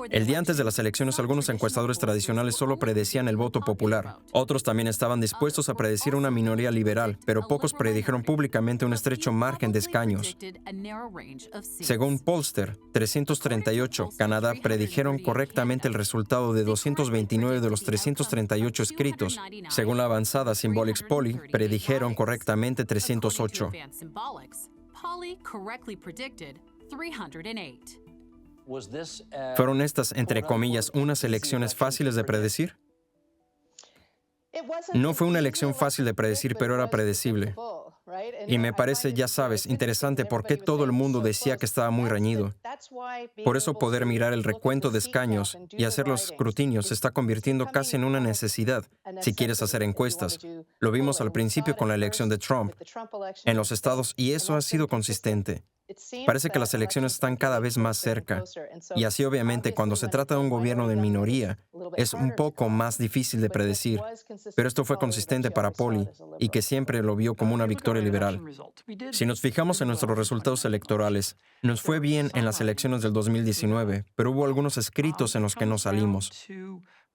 El día antes de las elecciones, algunos encuestadores tradicionales solo predecían el voto popular. Otros también estaban dispuestos a predecir una minoría liberal, pero pocos predijeron públicamente un estrecho margen de escaños. Según Pollster, 338, Canadá, predijeron correctamente el resultado de 229 de los 338 escritos. Según la avanzada Symbolics Poll, predijeron correctamente 308. ¿Fueron estas, entre comillas, unas elecciones fáciles de predecir? No fue una elección fácil de predecir, pero era predecible. Y me parece, ya sabes, interesante por qué todo el mundo decía que estaba muy reñido. Por eso poder mirar el recuento de escaños y hacer los escrutinios se está convirtiendo casi en una necesidad si quieres hacer encuestas. Lo vimos al principio con la elección de Trump en los estados y eso ha sido consistente. Parece que las elecciones están cada vez más cerca. Y así obviamente cuando se trata de un gobierno de minoría, es un poco más difícil de predecir. Pero esto fue consistente para Paul y que siempre lo vio como una victoria liberal. Si nos fijamos en nuestros resultados electorales, nos fue bien en las elecciones del 2019, pero hubo algunos escritos en los que no salimos.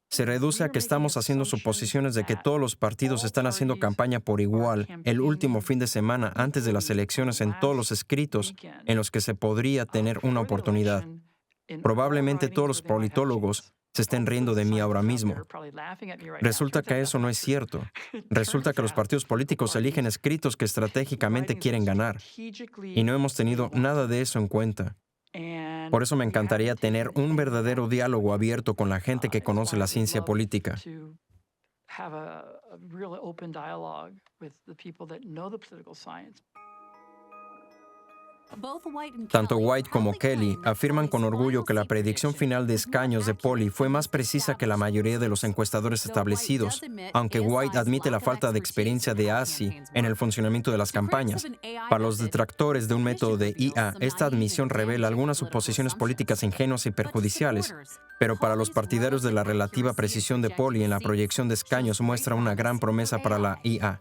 Se reduce a que estamos haciendo suposiciones de que todos los partidos están haciendo campaña por igual el último fin de semana antes de las elecciones en todos los escritos en los que se podría tener una oportunidad. Probablemente todos los politólogos se estén riendo de mí ahora mismo. Resulta que eso no es cierto. Resulta que los partidos políticos eligen escritos que estratégicamente quieren ganar. Y no hemos tenido nada de eso en cuenta. Por eso me encantaría tener un verdadero diálogo abierto con la gente que conoce la ciencia política. real open dialogue with the people that know the political science. Tanto White como Kelly afirman con orgullo que la predicción final de escaños de Polly fue más precisa que la mayoría de los encuestadores establecidos, aunque White admite la falta de experiencia de ASI en el funcionamiento de las campañas. Para los detractores de un método de IA, esta admisión revela algunas suposiciones políticas ingenuas y perjudiciales, pero para los partidarios de la relativa precisión de Polly en la proyección de escaños muestra una gran promesa para la IA.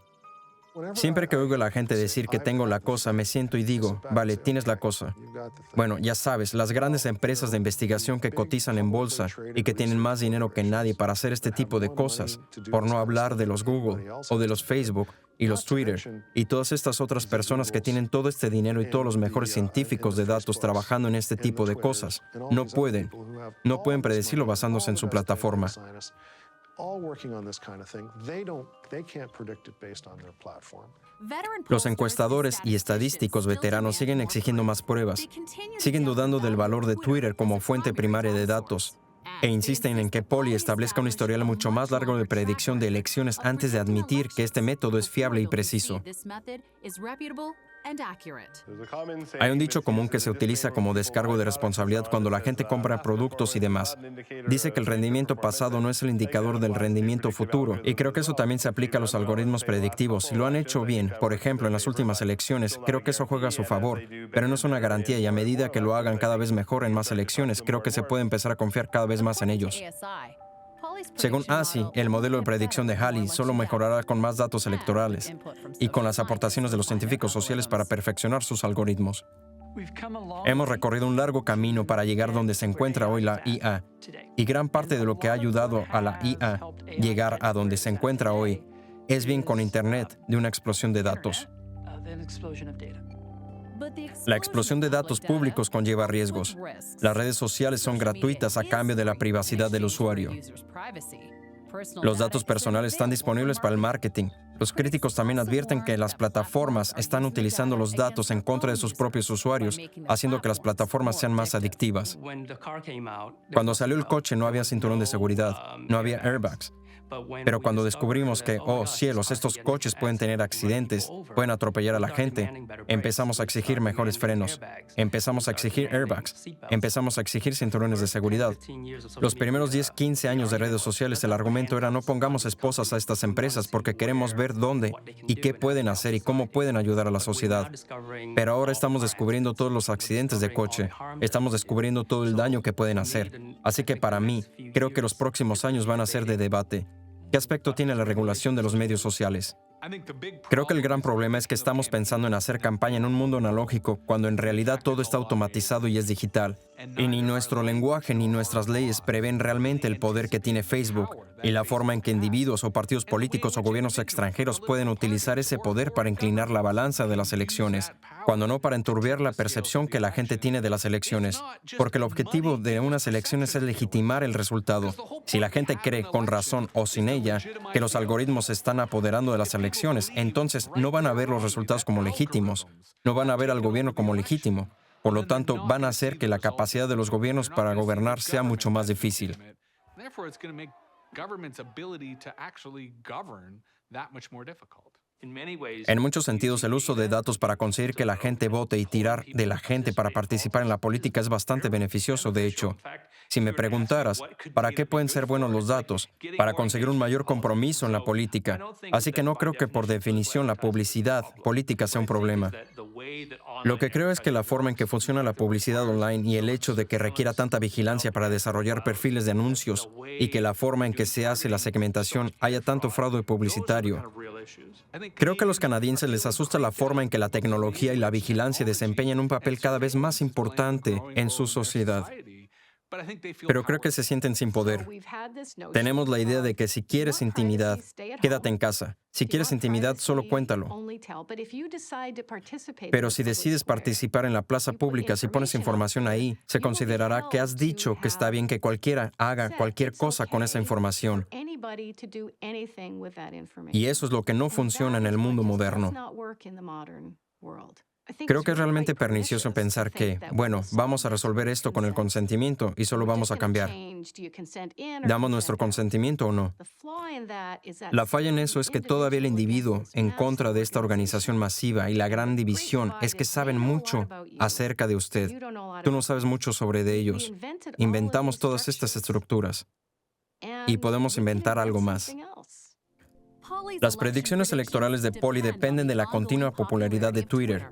Siempre que oigo a la gente decir que tengo la cosa, me siento y digo, vale, tienes la cosa. Bueno, ya sabes, las grandes empresas de investigación que cotizan en bolsa y que tienen más dinero que nadie para hacer este tipo de cosas, por no hablar de los Google o de los Facebook y los Twitter y todas estas otras personas que tienen todo este dinero y todos los mejores científicos de datos trabajando en este tipo de cosas, no pueden predecirlo basándose en su plataforma. Los encuestadores y estadísticos veteranos siguen exigiendo más pruebas, siguen dudando del valor de Twitter como fuente primaria de datos, e insisten en que Polly establezca un historial mucho más largo de predicción de elecciones antes de admitir que este método es fiable y preciso. Hay un dicho común que se utiliza como descargo de responsabilidad cuando la gente compra productos y demás. Dice que el rendimiento pasado no es el indicador del rendimiento futuro, y creo que eso también se aplica a los algoritmos predictivos. Si lo han hecho bien, por ejemplo, en las últimas elecciones, creo que eso juega a su favor, pero no es una garantía y a medida que lo hagan cada vez mejor en más elecciones, creo que se puede empezar a confiar cada vez más en ellos. Según ASI, el modelo de predicción de Halley solo mejorará con más datos electorales y con las aportaciones de los científicos sociales para perfeccionar sus algoritmos. Hemos recorrido un largo camino para llegar donde se encuentra hoy la IA, y gran parte de lo que ha ayudado a la IA llegar a donde se encuentra hoy es bien con Internet de una explosión de datos. La explosión de datos públicos conlleva riesgos. Las redes sociales son gratuitas a cambio de la privacidad del usuario. Los datos personales están disponibles para el marketing. Los críticos también advierten que las plataformas están utilizando los datos en contra de sus propios usuarios, haciendo que las plataformas sean más adictivas. Cuando salió el coche no había cinturón de seguridad, no había airbags. Pero cuando descubrimos que, oh cielos, estos coches pueden tener accidentes, pueden atropellar a la gente, empezamos a exigir mejores frenos, empezamos a exigir airbags, empezamos a exigir cinturones de seguridad. Los primeros 10-15 años de redes sociales, el argumento era no pongamos esposas a estas empresas porque queremos ver dónde y qué pueden hacer y cómo pueden ayudar a la sociedad. Pero ahora estamos descubriendo todos los accidentes de coche, estamos descubriendo todo el daño que pueden hacer. Así que para mí, creo que los próximos años van a ser de debate. ¿Qué aspecto tiene la regulación de los medios sociales? Creo que el gran problema es que estamos pensando en hacer campaña en un mundo analógico cuando en realidad todo está automatizado y es digital. Y ni nuestro lenguaje ni nuestras leyes prevén realmente el poder que tiene Facebook y la forma en que individuos o partidos políticos o gobiernos extranjeros pueden utilizar ese poder para inclinar la balanza de las elecciones, cuando no para enturbiar la percepción que la gente tiene de las elecciones, porque el objetivo de unas elecciones es legitimar el resultado. Si la gente cree, con razón o sin ella, que los algoritmos se están apoderando de las elecciones, entonces no van a ver los resultados como legítimos, no van a ver al gobierno como legítimo. Por lo tanto, van a hacer que la capacidad de los gobiernos para gobernar sea mucho más difícil. En muchos sentidos, el uso de datos para conseguir que la gente vote y tirar de la gente para participar en la política es bastante beneficioso, de hecho. Si me preguntaras, ¿para qué pueden ser buenos los datos? Para conseguir un mayor compromiso en la política. Así que no creo que por definición la publicidad política sea un problema. Lo que creo es que la forma en que funciona la publicidad online y el hecho de que requiera tanta vigilancia para desarrollar perfiles de anuncios y que la forma en que se hace la segmentación haya tanto fraude publicitario. Creo que a los canadienses les asusta la forma en que la tecnología y la vigilancia desempeñan un papel cada vez más importante en su sociedad. Pero creo que se sienten sin poder. Tenemos la idea de que si quieres intimidad, quédate en casa. Si quieres intimidad, solo cuéntalo. Pero si decides participar en la plaza pública, si pones información ahí, se considerará que has dicho que está bien que cualquiera haga cualquier cosa con esa información. Y eso es lo que no funciona en el mundo moderno. Creo que es realmente pernicioso pensar que, bueno, vamos a resolver esto con el consentimiento y solo vamos a cambiar. ¿Damos nuestro consentimiento o no? La falla en eso es que todavía el individuo, en contra de esta organización masiva y la gran división, es que saben mucho acerca de usted. Tú no sabes mucho sobre de ellos. Inventamos todas estas estructuras y podemos inventar algo más. Las predicciones electorales de Polly dependen de la continua popularidad de Twitter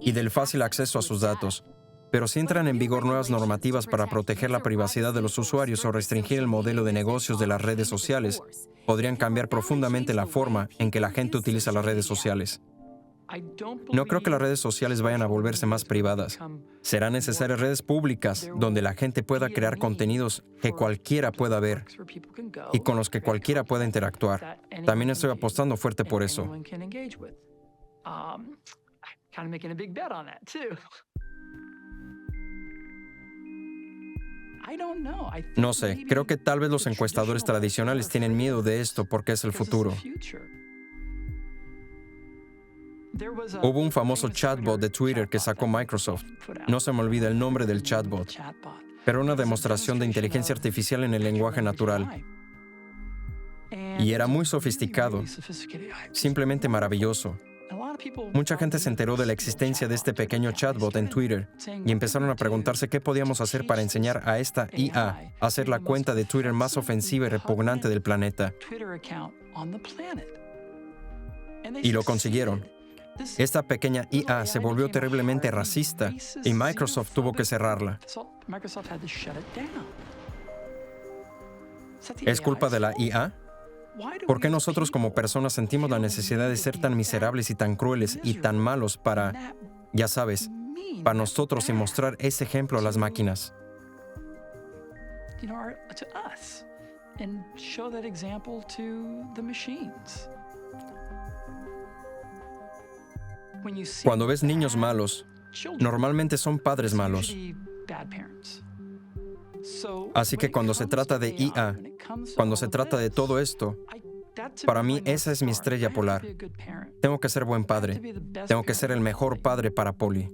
y del fácil acceso a sus datos. Pero si entran en vigor nuevas normativas para proteger la privacidad de los usuarios o restringir el modelo de negocios de las redes sociales, podrían cambiar profundamente la forma en que la gente utiliza las redes sociales. No creo que las redes sociales vayan a volverse más privadas. Serán necesarias redes públicas donde la gente pueda crear contenidos que cualquiera pueda ver y con los que cualquiera pueda interactuar. También estoy apostando fuerte por eso. No sé, creo que tal vez los encuestadores tradicionales tienen miedo de esto porque es el futuro. Hubo un famoso chatbot de Twitter que sacó Microsoft. No se me olvida el nombre del chatbot, pero una demostración de inteligencia artificial en el lenguaje natural. Y era muy sofisticado, simplemente maravilloso. Mucha gente se enteró de la existencia de este pequeño chatbot en Twitter y empezaron a preguntarse qué podíamos hacer para enseñar a esta IA a hacer la cuenta de Twitter más ofensiva y repugnante del planeta. Y lo consiguieron. Esta pequeña IA se volvió terriblemente racista y Microsoft tuvo que cerrarla. ¿Es culpa de la IA? ¿Por qué nosotros como personas sentimos la necesidad de ser tan miserables y tan crueles y tan malos para, ya sabes, para nosotros y mostrar ese ejemplo a las máquinas? Cuando ves niños malos, normalmente son padres malos. Así que cuando se trata de IA, cuando se trata de todo esto, para mí esa es mi estrella polar. Tengo que ser buen padre. Tengo que ser el mejor padre para Polly.